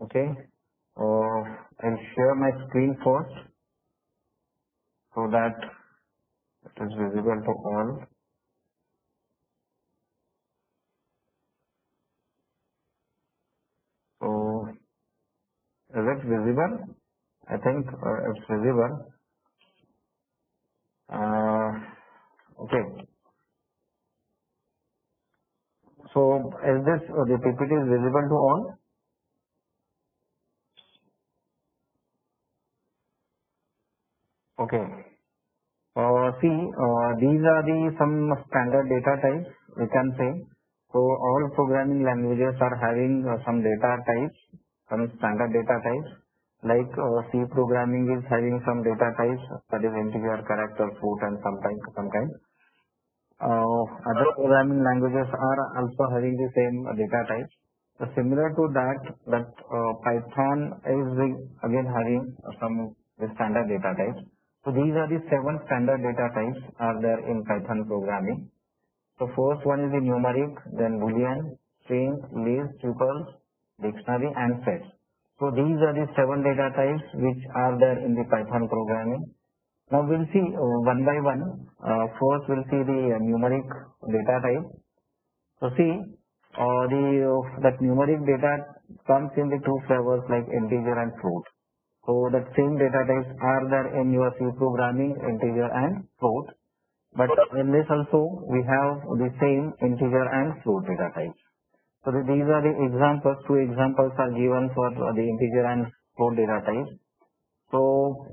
Okay. I'll share my screen first so that it is visible to all. So is it visible? I think it's visible. Okay. So is this the PPT is visible to all? Okay. See, these are the some standard data types we can say. So all programming languages are having some data types, some standard data types. Like C programming is having some data types, that is integer, character, float, and some kind. Other programming languages are also having the same data types. So similar to that Python is again having some standard data types. So these are the 7 standard data types are there in Python programming. So first one is the numeric, then Boolean, string, list, tuples, dictionary, and sets. So these are the 7 data types which are there in the Python programming. Now we'll see one by one. First we'll see the numeric data type. So see, that numeric data comes in the 2 flavors like integer and float. So that same data types are there in your C programming, integer and float. But in this also we have the same integer and float data types. So these are the examples. 2 examples are given for the integer and float data types. So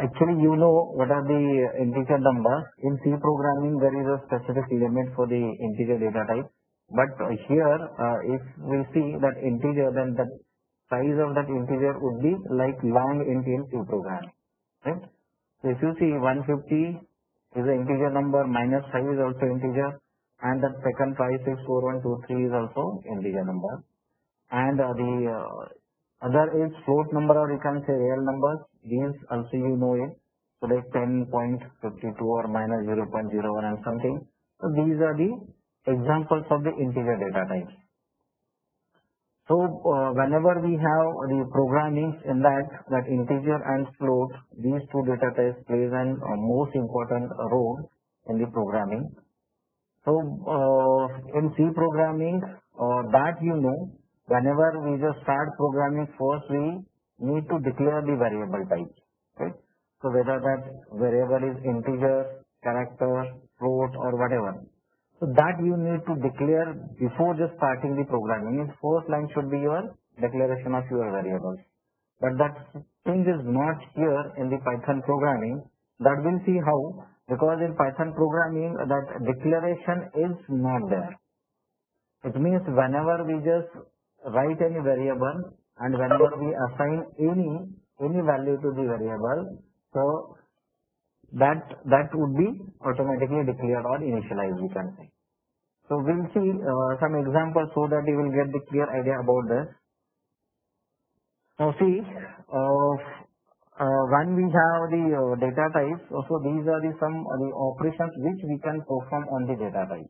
actually you know what are the integer numbers. In C programming there is a specific limit for the integer data type. But here if we see that integer, then the size of that integer would be like long int in C programming. Right? So if you see 150 is an integer number, minus 5 is also integer, and that second 564123 is also integer number. And the other is float number, or you can say real numbers. These also you know it. So like 10.52 or minus 0.01 and something. So these are the examples of the integer data types. So whenever we have the programming in that integer and float, these 2 data types plays an most important role in the programming. So in C programming, that you know, whenever we just start programming, first we need to declare the variable type. Right? So whether that variable is integer, character, float, or whatever. So that you need to declare before just starting the programming. Its first line should be your declaration of your variables. But that thing is not here in the Python programming. That we'll see how, because in Python programming that declaration is not there. It means whenever we just write any variable and whenever we assign any value to the variable, so that would be automatically declared or initialized, we can say. So we'll see some examples so that you will get the clear idea about this. Now see, when we have the data types, so these are some the operations which we can perform on the data type.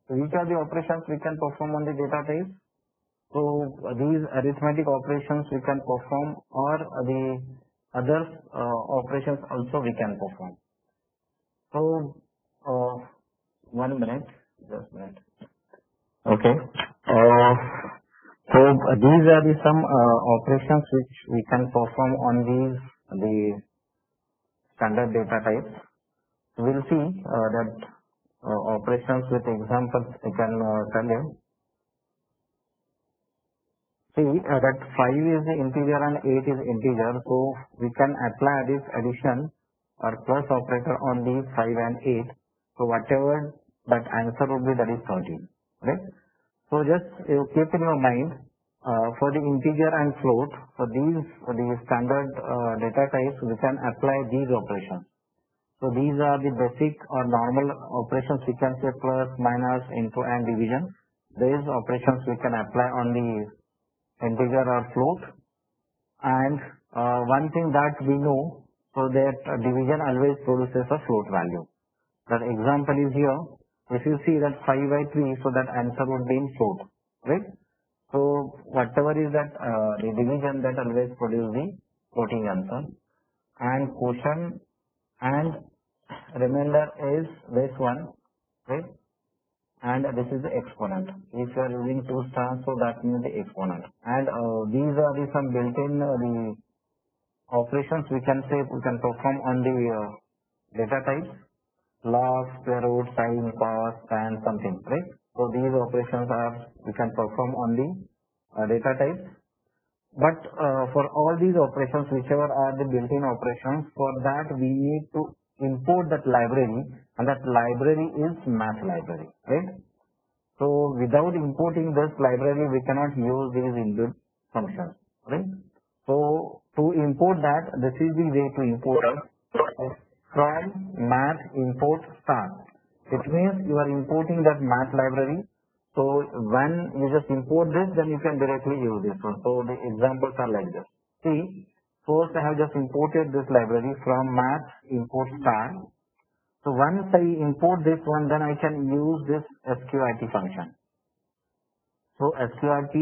So which are the operations we can perform on the data type? So these arithmetic operations we can perform, or the other operations also we can perform. So 1 minute, just a minute. Okay. So these are the some operations which we can perform on the standard data types. We'll see that operations with examples I can tell you. See that 5 is the integer and 8 is integer, so we can apply this addition or plus operator on the 5 and 8. So whatever that answer would be, that is 13. Right? So just keep in your mind for the integer and float, for these the standard data types, we can apply these operations. So these are the basic or normal operations we can say plus, minus, into, and division. These operations we can apply on the integer or float. And one thing that we know, so that division always produces a float value. That example is here. If you see that 5 by 3, so that answer would be in float, right? So whatever is that the division that always produce the floating answer, and quotient and remainder is this one, right? And this is the exponent. If you are using 2 stars, so that means the exponent. And these are the some built-in the operations we can say we can perform on the data types, log, square root, sin, cos, tan, something, right? So these operations are we can perform on the data types. But for all these operations, whichever are the built-in operations, for that we need to import that library, and that library is math library, right? So without importing this library, we cannot use these inbuilt functions, right? So to import that, this is the way to import it from math import star. It means you are importing that math library. So when you just import this, then you can directly use this one. So the examples are like this. See, first I have just imported this library from math import star. So once I import this one, then I can use this sqrt function. So sqrt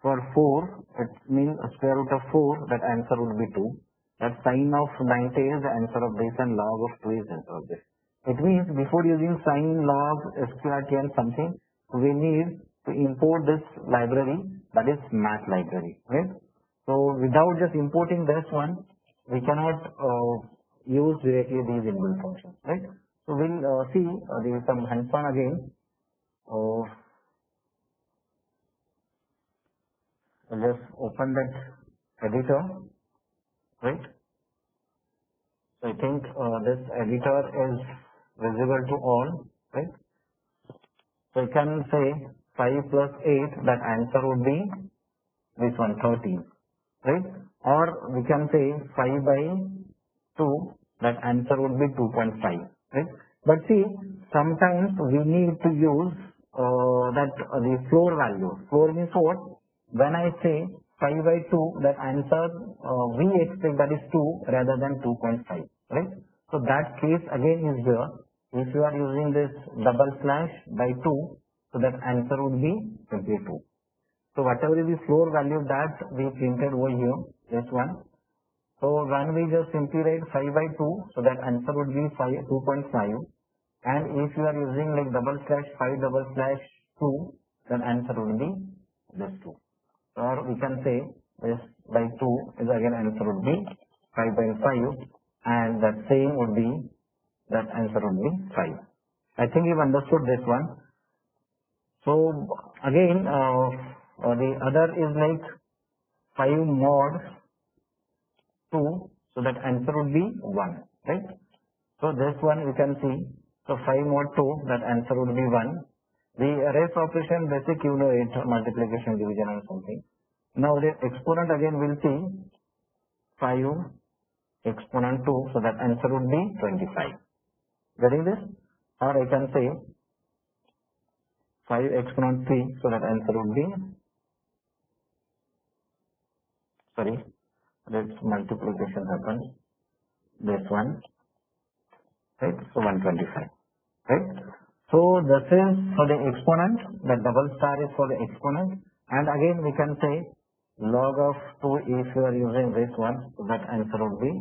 for 4, it means square root of 4, that answer would be 2. That sine of 90 is the answer of this, and log of 2 is the answer of this. It means before using sine, log, sqrt and something, we need to import this library, that is math library, right? So without just importing this one, we cannot use directly these inbuilt functions, right? So we'll see there is some hands-on again. I'll just open that editor, right? So I think this editor is visible to all, right? So you can say 5 plus 8, that answer would be this one, 13, right? Or we can say 5 by 2, that answer would be 2.5, right? But see, sometimes we need to use the floor value. Floor means what? When I say 5 by 2, that answer we expect that is 2 rather than 2.5, right? So that case again is here. If you are using this double slash by 2, so that answer would be simply 2. So whatever is the floor value that we printed over here, this one. So when we just simply write 5 by 2, so that answer would be 2.5. And if you are using like double slash 5 double slash 2, then answer would be this 2. Or we can say this by 2 is again answer would be 5 by 5, and that same would be, that answer would be 5. I think you've understood this one. So again, the other is like 5 mod 2, so that answer would be 1, right? So this one we can see. So 5 mod 2, that answer would be 1. The rest operation basic, you know it, multiplication, division and something. Now the exponent again we'll see 5 exponent 2, so that answer would be 25. Getting this? Or I can say 5 exponent 3, so that answer would be, sorry, this multiplication happens, this one, right? So 125, right? So this is for the exponent, the double star is for the exponent, and again we can say log of 2 if you are using this one, so that answer would be,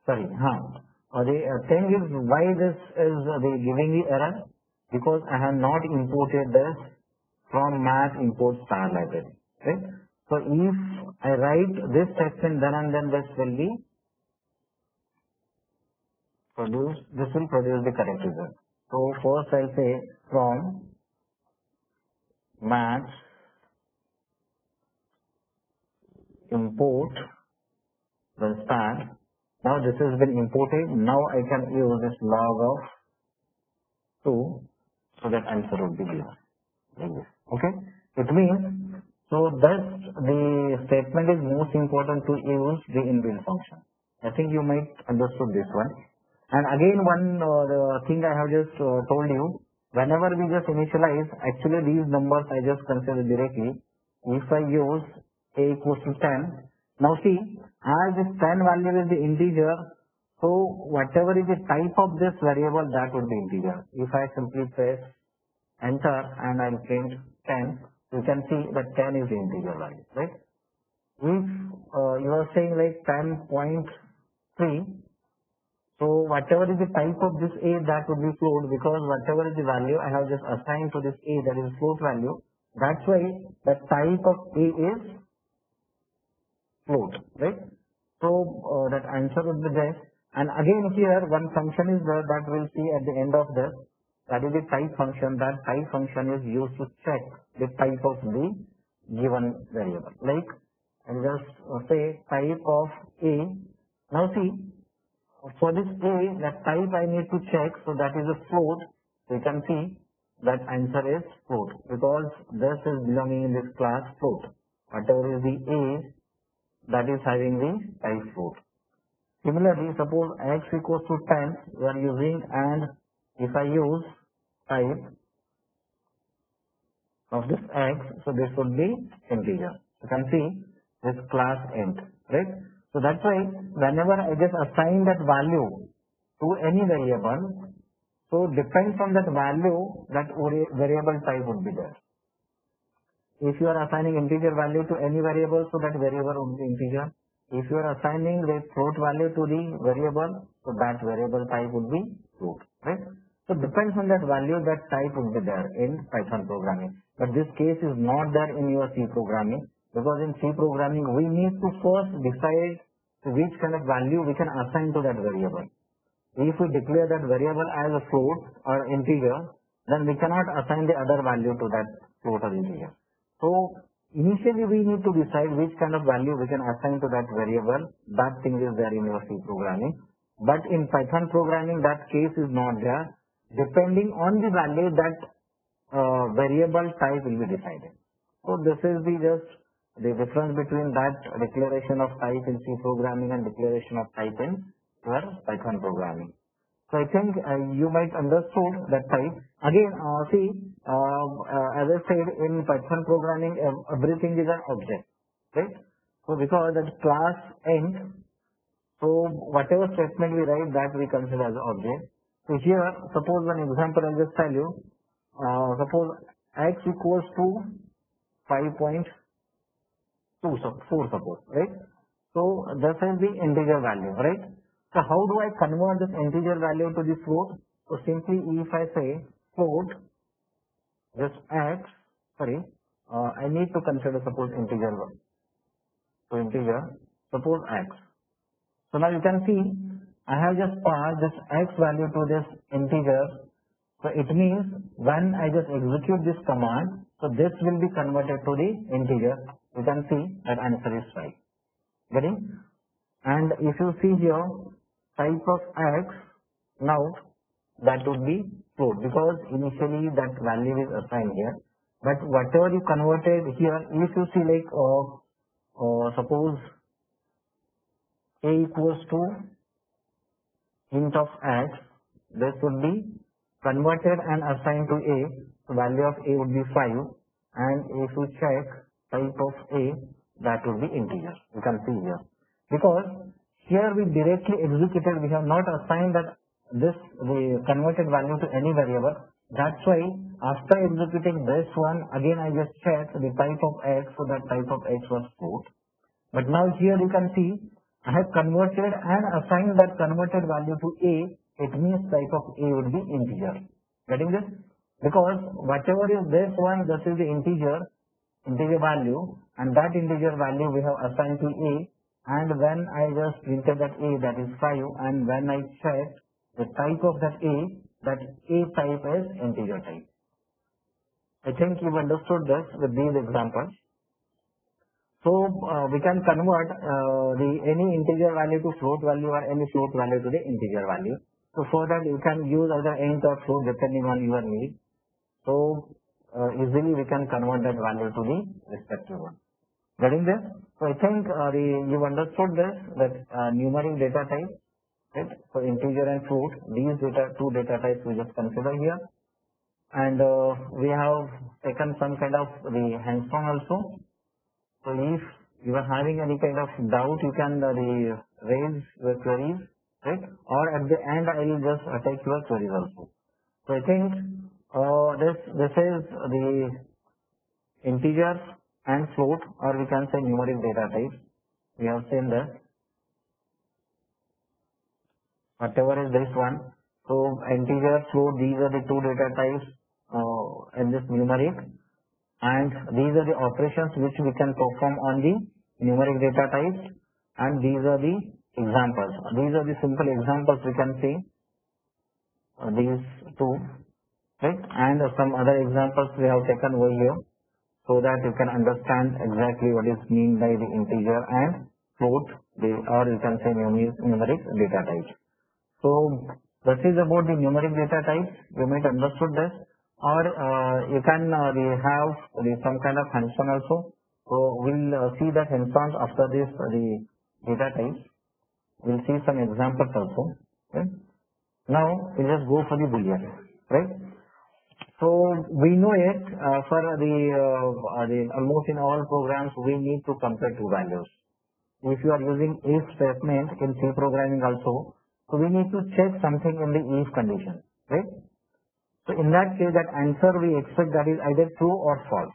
sorry, the thing is why this is giving the error, because I have not imported this from math import star library, right? So if I write this statement then and then, this will be produced, this will produce the correct result. So first I'll say from math import the star. Now this has been imported. Now I can use this log of 2, so that answer will be given like this. Okay? It means, so thus the statement is most important to use the inbuilt function. I think you might understood this one. And again one the thing I have just told you, whenever we just initialize, actually these numbers I just consider directly. If I use a equals to 10, now see, as this 10 value is the integer, so whatever is the type of this variable, that would be integer. If I simply press enter and I'll print 10, you can see that 10 is the integer value, right? If you are saying like 10.3, so whatever is the type of this A, that would be float, because whatever is the value I have just assigned to this A, that is float value. That's why the type of A is float, right? So that answer would be there. And again here one function is there that we'll see at the end of this. That is the type function. That type function is used to check the type of the given variable. Like I'll just say type of A. Now see, for this A, that type I need to check, so that is a float. So you can see that answer is float because this is belonging in this class float. Whatever is the A, that is having the type float. Similarly, suppose x equals to 10, we are using, and if I use type of this x, so this would be integer. You can see this class int, right? So that's why whenever I just assign that value to any variable, so depends on that value, that variable type would be there. If you are assigning integer value to any variable, so that variable would be integer. If you are assigning the float value to the variable, so that variable type would be float, right? So depends on that value, that type would be there in Python programming. But this case is not there in your C programming, because in C programming we need to first decide which kind of value we can assign to that variable. If we declare that variable as a float or integer, then we cannot assign the other value to that float or integer. So initially we need to decide which kind of value we can assign to that variable. That thing is there in your C programming. But in Python programming, that case is not there. Depending on the value, that variable type will be decided. So this is the difference between that declaration of type in C programming and declaration of type in your Python programming. So I think you might understood that type. Again, see, as I said, in Python programming, everything is an object, right? So because that class int, so whatever statement we write, that we consider as an object. So here, suppose one example I'll just tell you. Suppose x equals to 5.2, so 4 suppose, right? So this is the integer value, right? So how do I convert this integer value to the float? So simply if I say float, just x, I need to consider suppose integer one. So integer, suppose x. So now you can see I have just passed this x value to this integer. So it means when I just execute this command, so this will be converted to the integer. You can see that answer is 5. Getting? And if you see here, type of x, now that would be float because initially that value is assigned here. But whatever you converted here, if you see like suppose a equals to int of x, this would be converted and assigned to a. So value of a would be 5, and if you check type of a, that would be integer. You can see here because here we directly executed, we have not assigned that the converted value to any variable. That's why after executing this one, again I just checked the type of x, so that type of x was float. But now here you can see I have converted and assigned that converted value to a. It means type of a would be integer. Getting this? Because whatever is this one, this is the integer value, and that integer value we have assigned to a. And when I just printed that a, that is 5, and when I check the type of that a type is integer type. I think you've understood this with these examples. So we can convert any integer value to float value or any float value to the integer value. So for that you can use either int or float depending on your need. So easily we can convert that value to the respective one. Getting this? So I think you've understood this, that numeric data type, right? So integer and float, these two data types we just consider here. And we have taken some kind of the hands-on also. So if you are having any kind of doubt, you can raise your queries, right? Or at the end, I will just take your queries also. So I think this is the integer and float, or we can say numeric data type. We have seen that whatever is this one. So integer, float, these are the two data types in this numeric, and these are the operations which we can perform on the numeric data types, and these are the examples. These are the simple examples we can see, these two, right? And some other examples we have taken over here, so that you can understand exactly what is meant by the integer and float, or you can say numeric data types. So this is about the numeric data types. You might understood this, or you can have some kind of hands-on also. So we'll see that hands-on after this the data types. We'll see some examples also. Okay? Now we'll just go for the Boolean, right? So we know it for the almost in all programs we need to compare two values. If you are using if statement in C programming also, so we need to check something in the if condition, right? So in that case, that answer we expect that is either true or false.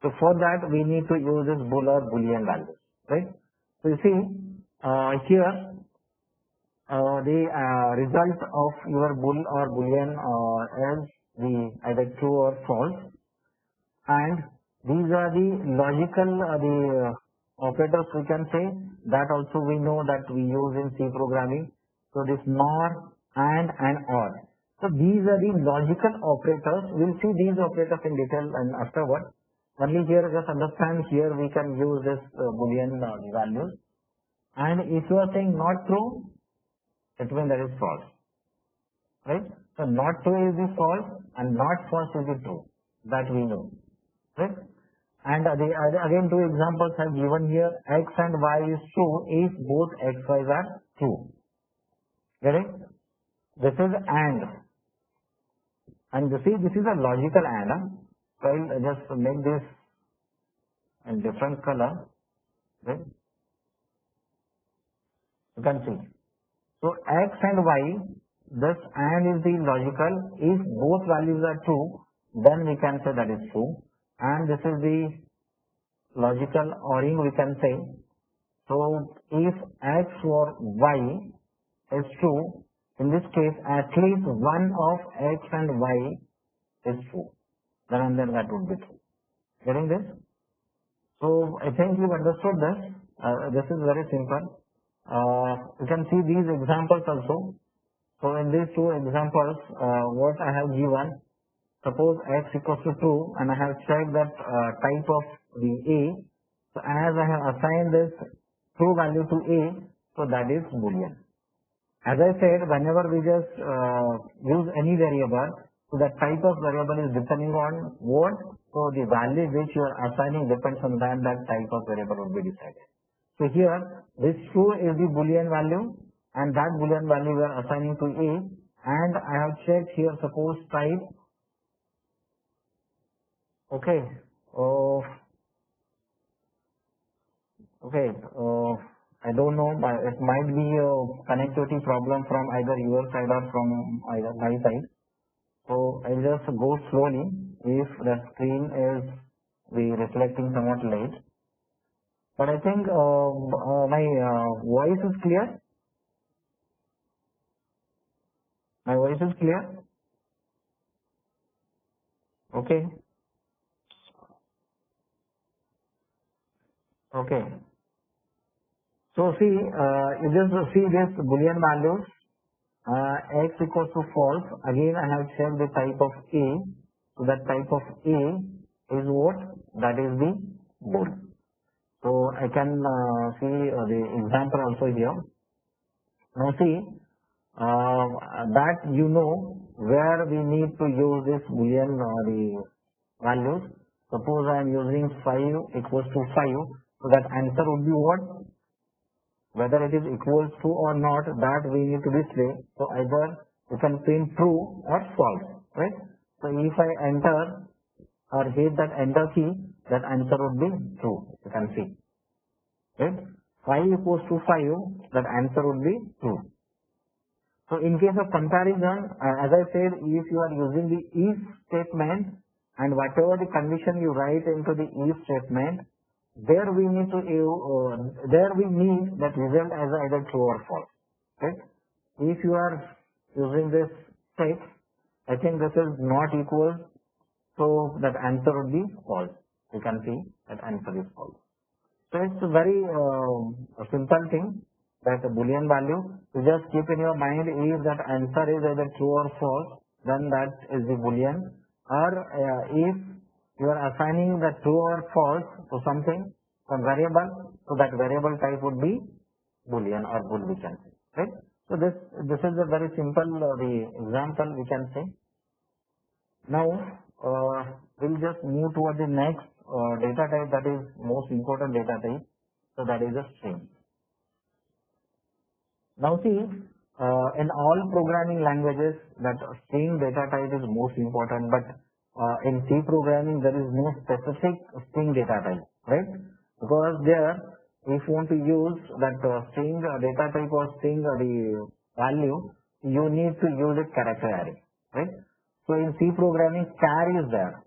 So for that we need to use this bool or Boolean values, right? So you see here the result of your bool or Boolean is the either true or false, and these are the logical operators we can say, that also we know that we use in C programming. So this nor, and or. So these are the logical operators. We'll see these operators in detail and afterward. Only here just understand, here we can use this Boolean values. And if you are saying not true, it means that is false, right? So not true is the false and not false is the true, that we know, right? And again two examples have given here. X and y is true if both x, y are true. Get it? This is and you see this is a logical and. So I'll just make this in different color, right? You can see. So x and y, this and is the logical. If both values are true, then we can say that is true. And this is the logical ORing we can say. So if x or y is true, in this case at least one of x and y is true. Then that would be true. Getting this? So I think you've understood this. This is very simple. You can see these examples also. So in these two examples, what I have given, suppose x equals to 2 and I have checked that type of the A. So as I have assigned this true value to A, so that is Boolean. As I said, whenever we just use any variable, so that type of variable is depending on what? So the value which you are assigning depends on that type of variable will be decided. So here, this true is the Boolean value, and that Boolean value we are assigning to A, and I have checked here, suppose type, okay, I don't know, but it might be a connectivity problem from either your side or from either my side. So I'll just go slowly if the screen is reflecting somewhat late. But I think my voice is clear. My voice is clear. Okay. Okay. So see, you just see this Boolean values. X equals to false. Again, I have checked the type of A. So that type of A is what? That is the bool. So I can see the example also here. Now see that you know where we need to use this Boolean the values. Suppose I am using 5 equals to 5. So that answer would be what? Whether it is equals to or not, that we need to display. So either you can print true or false, right? So if I enter or hit that enter key, that answer would be true. You can see, right? 5 equals to 5, that answer would be true. So in case of comparison, as I said, if you are using the if statement and whatever the condition you write into the if statement, there we need that result as either true or false. Right? If you are using this text, I think this is not equal, so that answer would be false. You can see that answer is false. So it's a very simple thing, that a Boolean value, you just keep in your mind if that answer is either true or false, then that is the Boolean. Or if you are assigning the true or false to something, some variable, so that variable type would be Boolean or bool we can say. Right? So this is a very simple the example we can say. Now we'll just move toward the next data type, that is most important data type. So that is a string. Now see, in all programming languages that string data type is most important, but in C programming there is no specific string data type, right? Because there, if you want to use that string data type or string the value, you need to use a character array, right? So in C programming, char is there,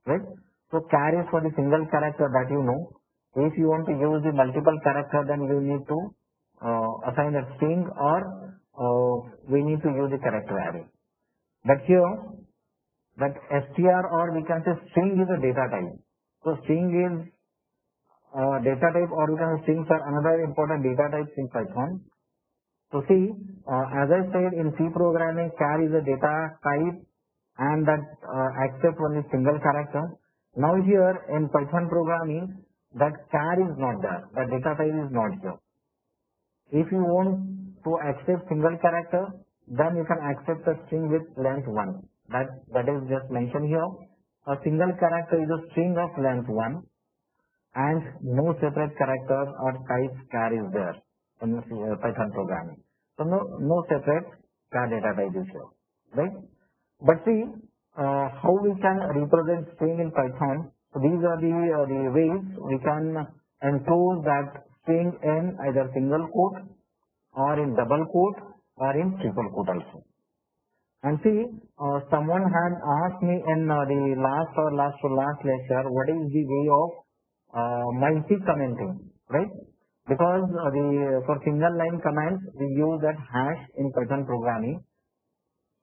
right? So char is for the single character that you know. If you want to use the multiple character, then you need to assign a string, or we need to use the character array. But here, that str, or we can say string, is a data type. So string is data type, or we can say strings are another important data type in Python. So see, as I said, in C programming, char is a data type and that accepts only single character. Now here in Python programming, that char is not there, that data type is not here. If you want to accept single character, then you can accept a string with length 1. That is just mentioned here. A single character is a string of length 1, and no separate character or type char is there in Python programming. So no separate char data type is here, right? But see how we can represent string in Python. So these are the ways we can enclose that string in either single quote, or in double quote, or in triple quote also. And see, someone had asked me in the last lecture, what is the way of multi-commenting, right? Because for single line commands, we use that hash in Python programming.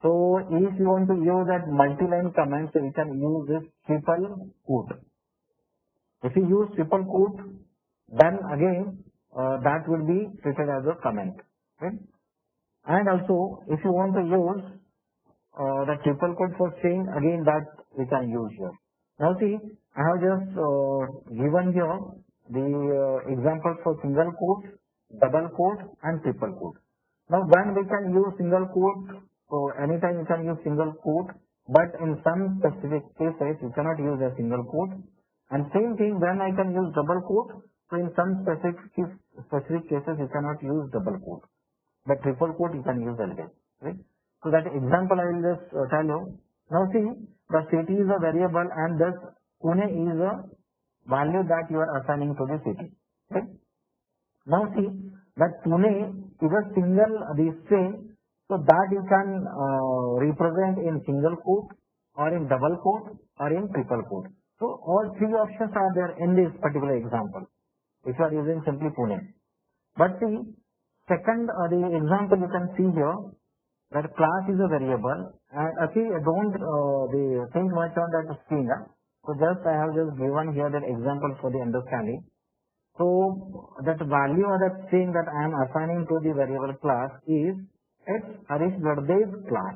So if you want to use that multi-line commands, so we can use this triple quote. If you use triple quote, then again that will be treated as a comment, right? And also, if you want to use the triple quote for string, again that we can use here. Now see, I have just given here the examples for single quote, double quote, and triple quote. Now when we can use single quote, so anytime you can use single quote, but in some specific cases you cannot use a single quote. And same thing when I can use double quote, so in some specific cases you cannot use double quote, but triple quote you can use always, right? So that example I will just tell you. Now see, the city is a variable, and thus Pune is a value that you are assigning to the city, right? Now see, that Pune is a single string, so that you can represent in single quote, or in double quote, or in triple quote. So all three options are there in this particular example, if you are using simply Pune. But see, second the example you can see here, that class is a variable, and actually don't think much on that string. So just I have just given here that example for the understanding. So that value of that string that I am assigning to the variable class is Harish Gadde's class.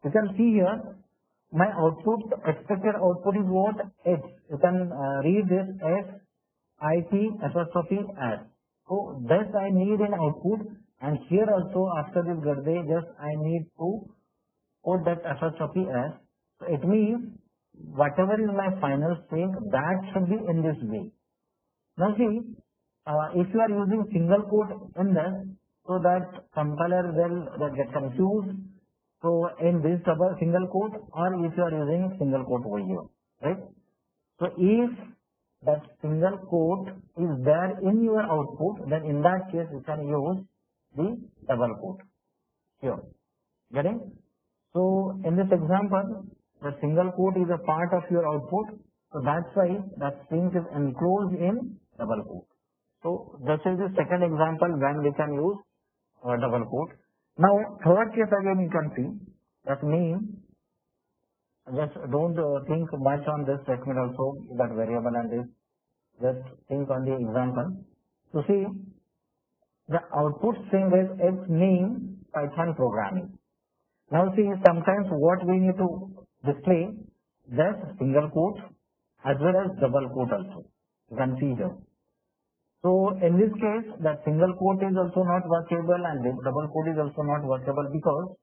You can see here my output, expected output is what? H. You can read this as IT''S. So this I need in output, and here also after this Gadde, just I need to put that ''S''. So it means whatever is my final string, that should be in this way. Now see, if you are using single quote in this, so that compiler will get confused. So in this single quote, or if you are using single quote over here, right? So if that single quote is there in your output, then in that case you can use the double quote here. Getting? So in this example, the single quote is a part of your output. So that's why that string is enclosed in double quote. So this is the second example when we can use double quote. Now third case again you can see that mean just don't think much on this statement also, that variable and this, just think on the example. So see, the output string is its name Python programming. Now see, sometimes what we need to display, just single quote as well as double quote also. You can see here. So in this case, that single quote is also not workable and the double quote is also not workable because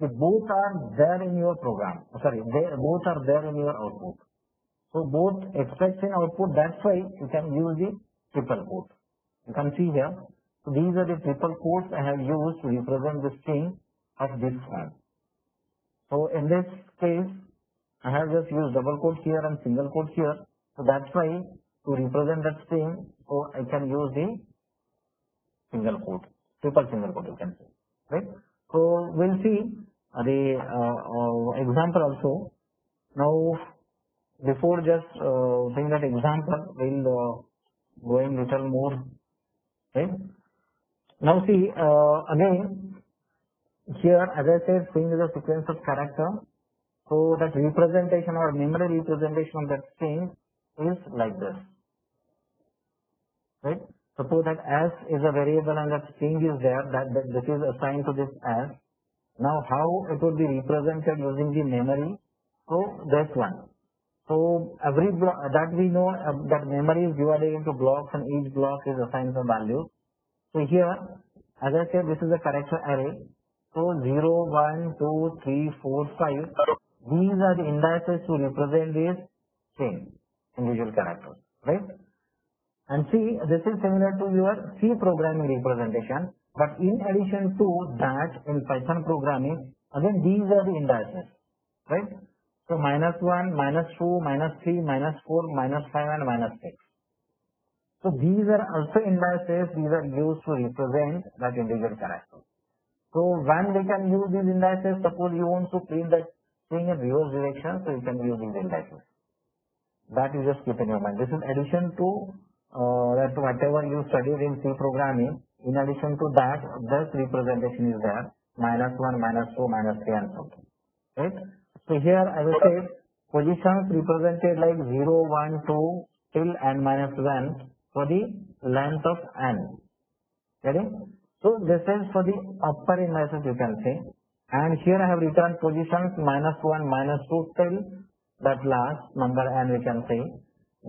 they both are there in your program. Sorry, they both are there in your output. So both expressed in output, that's why you can use the triple quote. You can see here. So these are the triple quotes I have used to represent the string of this form. So in this case, I have just used double quote here and single quote here. So that's why to represent that string, so I can use the single quote, triple single quote you can say, right? So we'll see the example also. Now before just seeing that example, we'll go in little more, right? Now see again here, as I said, string is a sequence of character. So that representation or memory representation of that string is like this, right? Suppose that as is a variable and that string is there, that this is assigned to this as. Now how it would be represented using the memory? So this one. So every block that we know that memory is divided into blocks and each block is assigned some values. So here, as I said, this is a character array. So 0, 1, 2, 3, 4, 5. These are the indices to represent this string, individual characters, right? And see, this is similar to your C programming representation. But in addition to that, in Python programming, again these are the indices, right? So -1, -2, -3, -4, -5 and -6. So these are also indices, these are used to represent that individual character. So when we can use these indices, suppose you want to print that string in reverse direction, so you can use these indices. That you just keep in your mind. This is addition to that whatever you studied in C programming. In addition to that, this representation is there, -1, -2, -3 and so on, right? So here, as I said, positions represented like 0, 1, 2 till n minus 1 for the length of n. Ready? So this is for the upper indices you can say. And here I have written positions -1, -2 till that last number n we can say.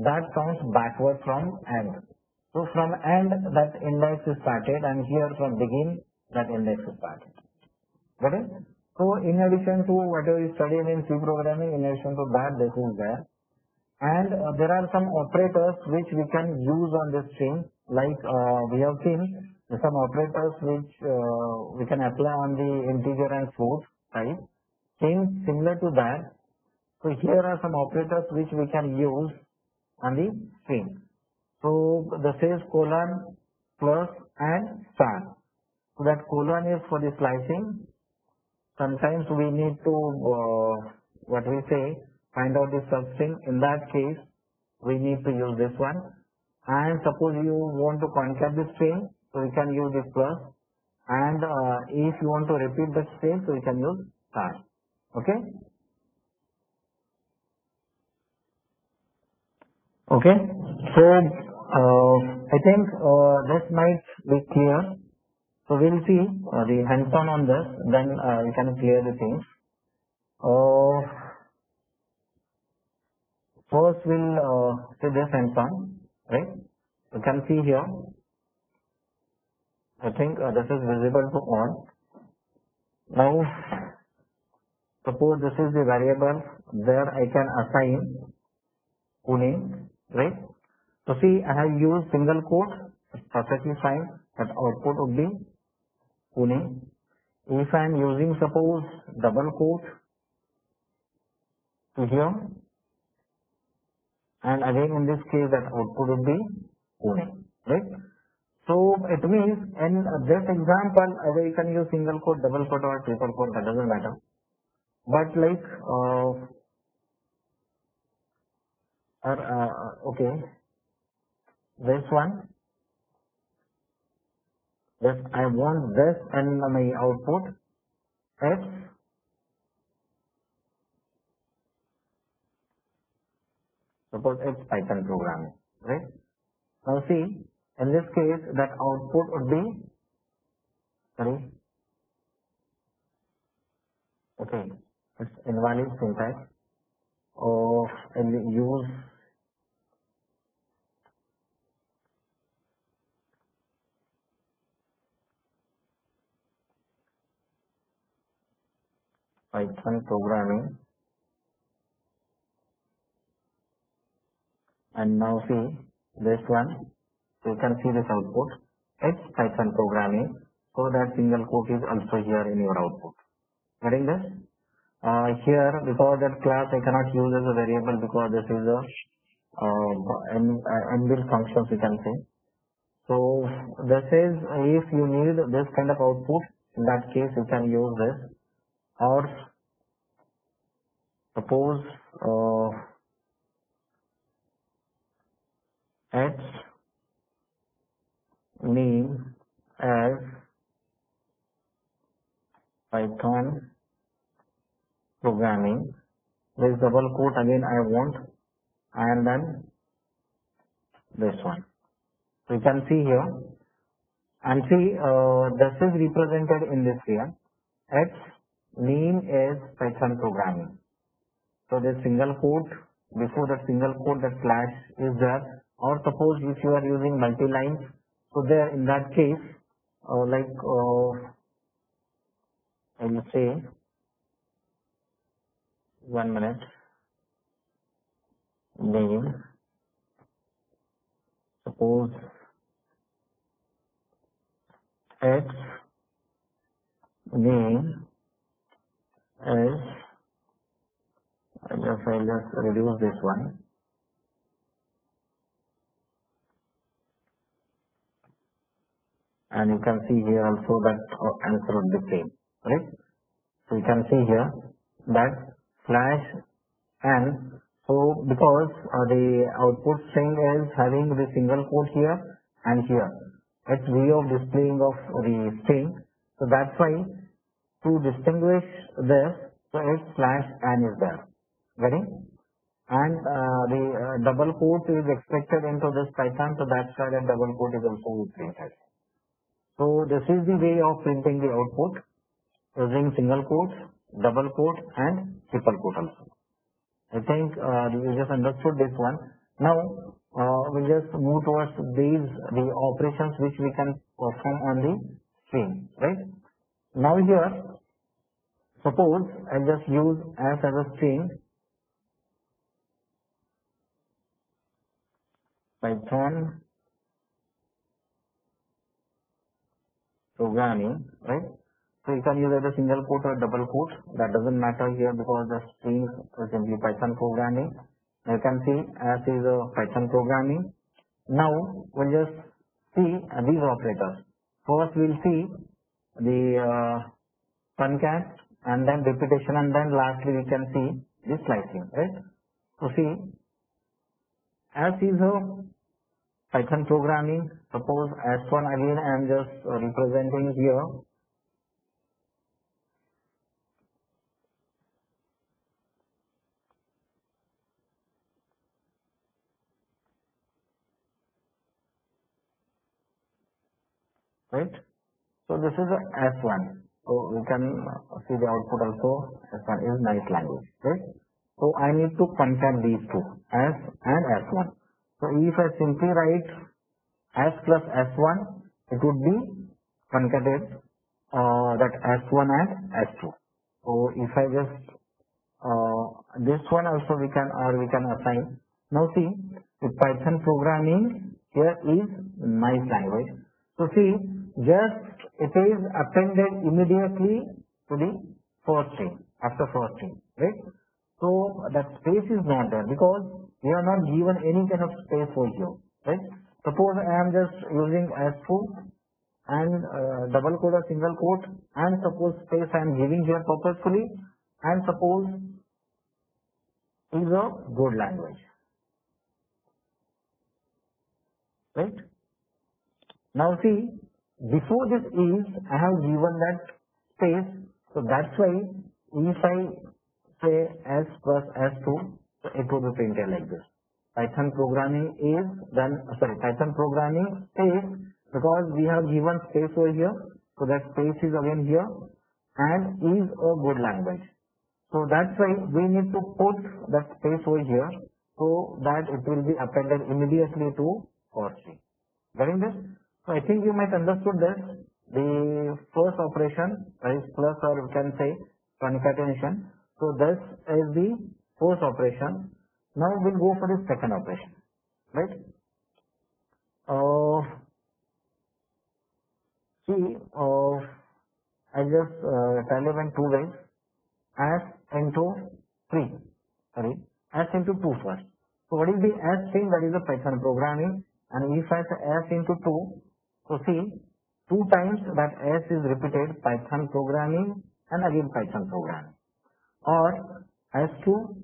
That counts backward from end. So from end that index is started and here from begin that index is started. Got it? So in addition to whatever you studied in C programming, in addition to that this is there. And there are some operators which we can use on this string, like we have seen some operators which we can apply on the integer and float type. Similar to that. So here are some operators which we can use on the string. So this is colon, plus and star. So that colon is for the slicing. Sometimes we need to what we say, find out the substring. In that case, we need to use this one. And suppose you want to concat the string, so you can use this plus. And if you want to repeat the string, so you can use star. Okay? Okay. So I think this might be clear. So we'll see the hands-on on this, then you can clear the things. First we'll see this hands-on, right? You can see here. I think this is visible to all. Now, suppose this is the variable where I can assign Pune, right? So see, I have used single quote, it's perfectly fine. That output would be Pune. If I am using suppose double quote to here, and again in this case that output would be Pune, right? So it means in this example, either you can use single quote, double quote or triple quote, that doesn't matter. But like or okay, this one, this I want this and my output it's suppose it's Python programming, right? Now see, in this case that output would be sorry, okay, it's invalid syntax of use Python programming, and now see this one, you can see this output, it's Python programming, so that single quote is also here in your output. Getting this? Here, because that class I cannot use as a variable because this is a inbuilt functions you can say. So this is if you need this kind of output, in that case you can use this, or suppose its name as Python programming, this double quote again I want, and then this one. So you can see here, and see this is represented in this here. Its name is Python programming. So this single quote, before that single quote that slash is there, or suppose if you are using multi-lines, so there in that case I will say 1 minute, name, suppose its name is, I'll just reduce this one, and you can see here also that answer would be same, right? So you can see here that slash and, so because the output string is having the single quote here and here, it's way of displaying of the string, so that's why to distinguish this, so it's slash and is there, getting? And the double quote is expected into this Python, so that's why that double quote is also printed. So this is the way of printing the output using single quotes, double quote and triple quote also. I think you just understood this one. Now we'll just move towards the operations which we can perform on the string, right? Now here, suppose I just use as a string Python programming, right? So you can use either single quote or double quote. That doesn't matter here because the string is simply Python programming. You can see as is a Python programming. Now we'll just see these operators. First we'll see the concat and then repetition, and then lastly we can see the slicing, right? So see, as is a Python programming, suppose S1 again I am just representing here. Right? So this is a S1. So we can see the output also. S1 is nice language, right? So I need to concat these two, S and S1. So if I simply write S plus S1, it would be concatenated that S1 and S2. So if I just this one also we can assign. Now see, the Python programming here is nice language. So see, just it is appended immediately to the first string, after first string, right? So that space is not there because we are not given any kind of space for here, right? Suppose I am just using S2 and double quote or single quote, and suppose space I am giving here purposefully, and suppose is a good language. right? Now see, before this is, I have given that space, so that's why if I say s plus s2, so it will be printed like this. Python programming is then, Python programming space, because we have given space over here, so that space is again here, and is a good language. So that's why we need to put that space over here, so that it will be appended immediately to for string. Getting this? So I think you might understood this. The first operation is plus, or you can say concatenation. So this is the first operation. Now we'll go for the second operation, right? I just tell you in two ways. S into 3, S into 2 first. So what is the S thing? That is the Python programming. And if I say S into 2, so see, 2 times that S is repeated, Python programming and again Python programming. Or S2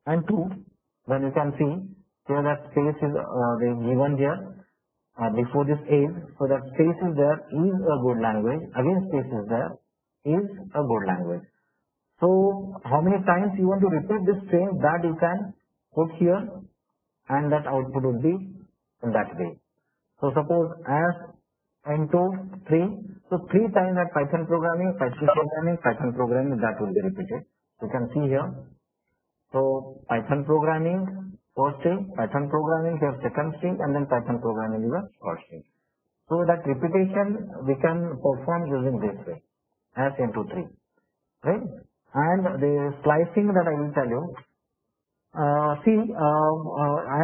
and 2, then you can see here that space is given here before this is, so that space is there is a good language, again space is there is a good language. So how many times you want to repeat this string, that you can put here, and that output would be in that way. So suppose as into 3, so 3 times that Python programming, that will be repeated. You can see here. So Python programming first string, Python programming here second string, and then Python programming is a third string. So that repetition we can perform using this way, as into 3, right? And the slicing that I will tell you. I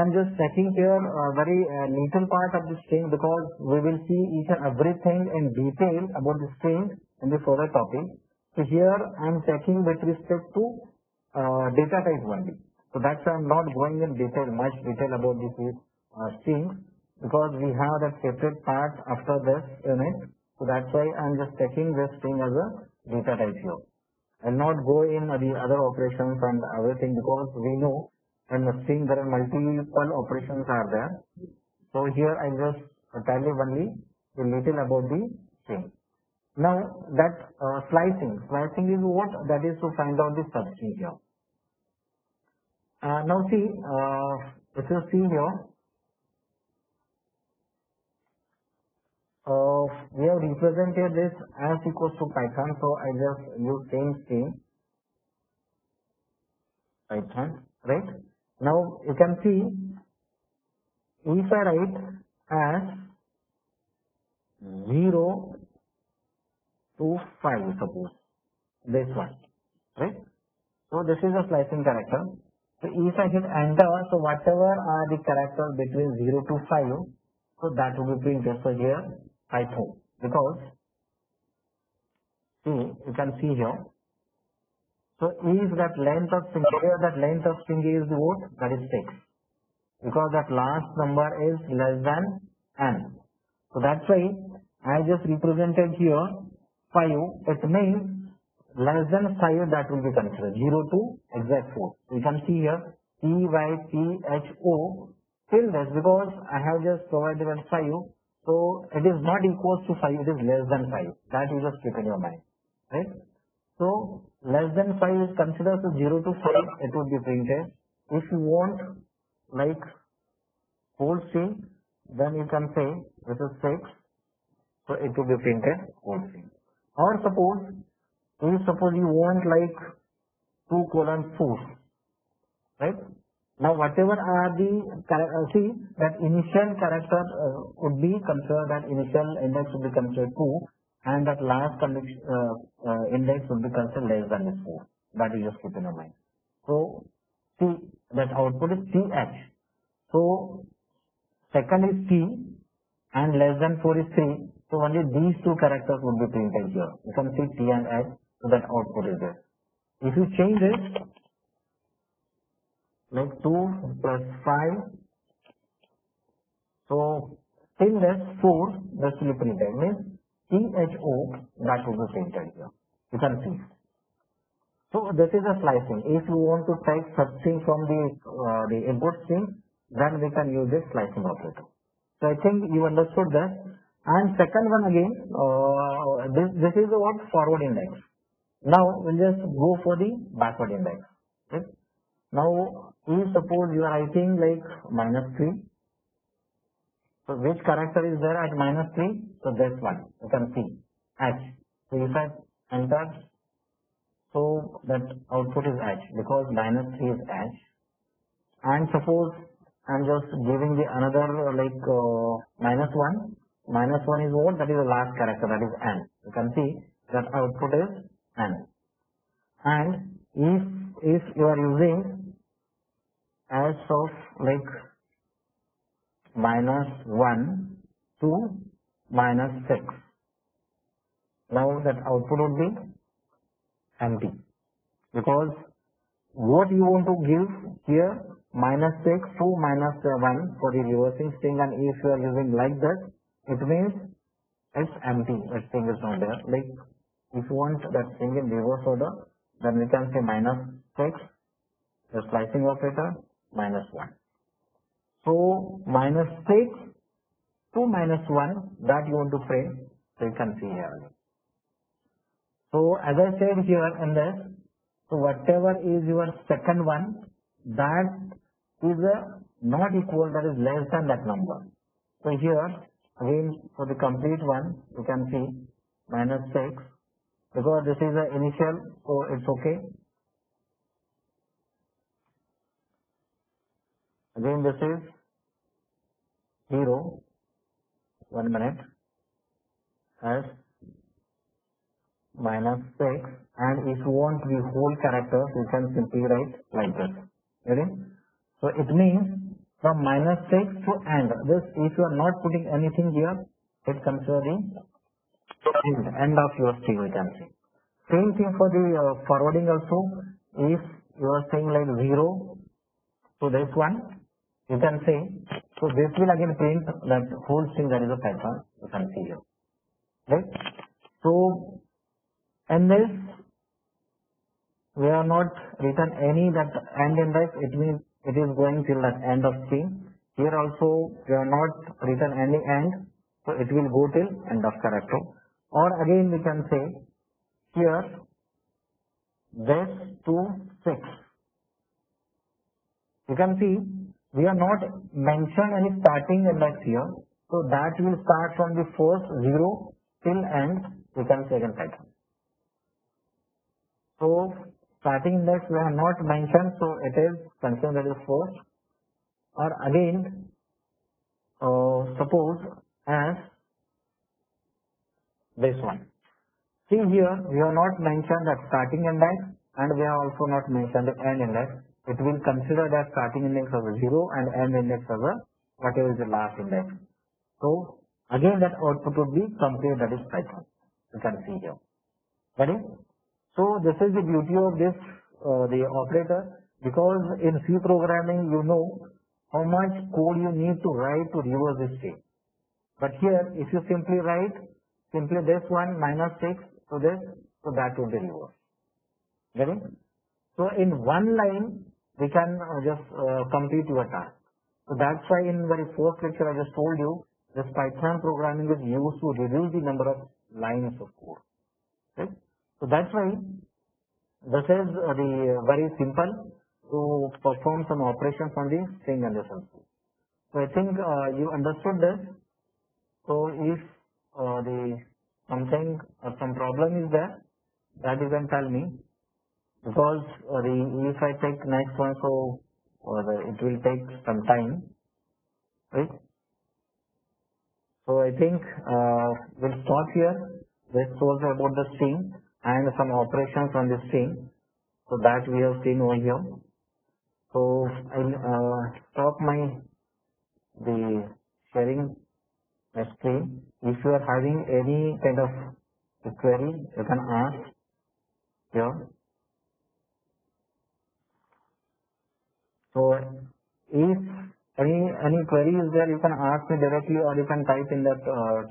am just checking here very little part of the string, because we will see each and everything in detail about the string in the further topic. So here I am checking with respect to data type only. So that's why I am not going in much detail about this string, because we have that separate part after this unit. So that's why I am just checking this string as a data type here. I'll not go in the other operations and everything, because we know in the string there are multiple operations are there. So here I just tell you only a little about the string. Now that slicing is what? That is to find out the substring here. Now see, if you see here, we have represented this as equals to Python, so I just use same string Python, right? Now you can see, if I write as 0 to 5, suppose this one, right? So this is a slicing character. So if I hit enter, so whatever are the characters between 0 to 5, so that will be printed. So here Python, because see, you can see here. So if that length of string, is what? That is 6, because that last number is less than n. So that's why I just represented here 5. It means less than 5, that will be considered 0 to exact 4. You can see here PYTHO till this, because I have just provided 5. So it is not equals to 5, it is less than 5. That you just keep in your mind, right? So less than 5 is considered, so 0 to 5 it would be printed. If you want like whole string, then you can say this is 6, so it will be printed whole string. Or suppose you want like 2:4, right? Now whatever are the see that initial character would be considered, that initial index would be considered 2, and that last index would be considered less than this 4. That you just keep in your mind. So see, that output is TH. So second is T and less than 4 is 3. So only these two characters would be printed here. You can see T and H, so that output is there. If you change it, like 2 plus 5, so till this 4, this will be printed, means THO, that will be printed here. You can see. So this is a slicing. If you want to take substring from the input string, then we can use this slicing operator. So I think you understood that. And second one again, this is what forward index. Now we'll just go for the backward index. Okay? Now if suppose you are writing like -3, so which character is there at -3? So this one you can see H. So if I enter, so that output is H because -3 is H. And suppose I'm just giving the another like -1. -1 is what? That is the last character, that is N. You can see that output is N. And if you are using as of like -1 to -6, now that output would be empty because what you want to give here -6 to -1 for the reversing string, and if you are using like that, it means it's empty, that string is not there. Like if you want that string in reverse order, then we can say -6, the slicing operator, -1. So -6 to -1 that you want to frame, so you can see here. So as I said here in this, so whatever is your second one, that is not equal, that is less than that number. So here again for the complete one, you can see -6 because this is the initial, so it's okay. Again this is 0, 1 minute, as -6, and if you want the whole characters, you can simply write like this. Ready? So it means from -6 to end. This, if you are not putting anything here, it consider the end of your string, we can say. Same thing for the forwarding also. If you are saying like 0 to this one, you can say, so this will again print that whole string, that is a pattern, you can see here. Right? So in this, we have not written any that end index, it means it is going till that end of string. Here also we have not written any end, so it will go till end of character. Or again we can say here this to 6. You can see we have not mentioned any starting index here, so that will start from the first 0 till end, you can say again pattern. So starting index we have not mentioned, so it is considered as first. Or again suppose as this one. See here we have not mentioned that starting index, and we have also not mentioned the end index. It will consider that starting index as a 0 and end index as a whatever is the last index. So again that output would be complete, that is Python. You can see here. Ready? So this is the beauty of this the operator, because in C programming you know how much code you need to write to reverse this state. But here if you simply write simply this one -6 to this, so that will be reversed. Ready? So in one line we can just complete your task. So that's why in very first lecture I just told you this Python programming is used to reduce the number of lines of code. Right? So that's why this is the very simple to perform some operations on the string and the substring. So I think you understood this. So if the something or some problem is there, that you can tell me, because if I take next one, so it will take some time, right? So I think we'll stop here. This was about the string and some operations on the string, so that we have seen over here. So I'll stop the sharing my screen. If you are having any kind of query, you can ask here. So if any query is there, you can ask me directly, or you can type in that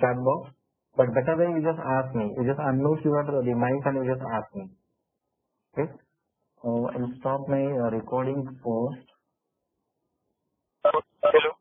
chat box. But better way, you just ask me. You just unmute the mic and you just ask me. Okay. I'll stop my recording first. Hello.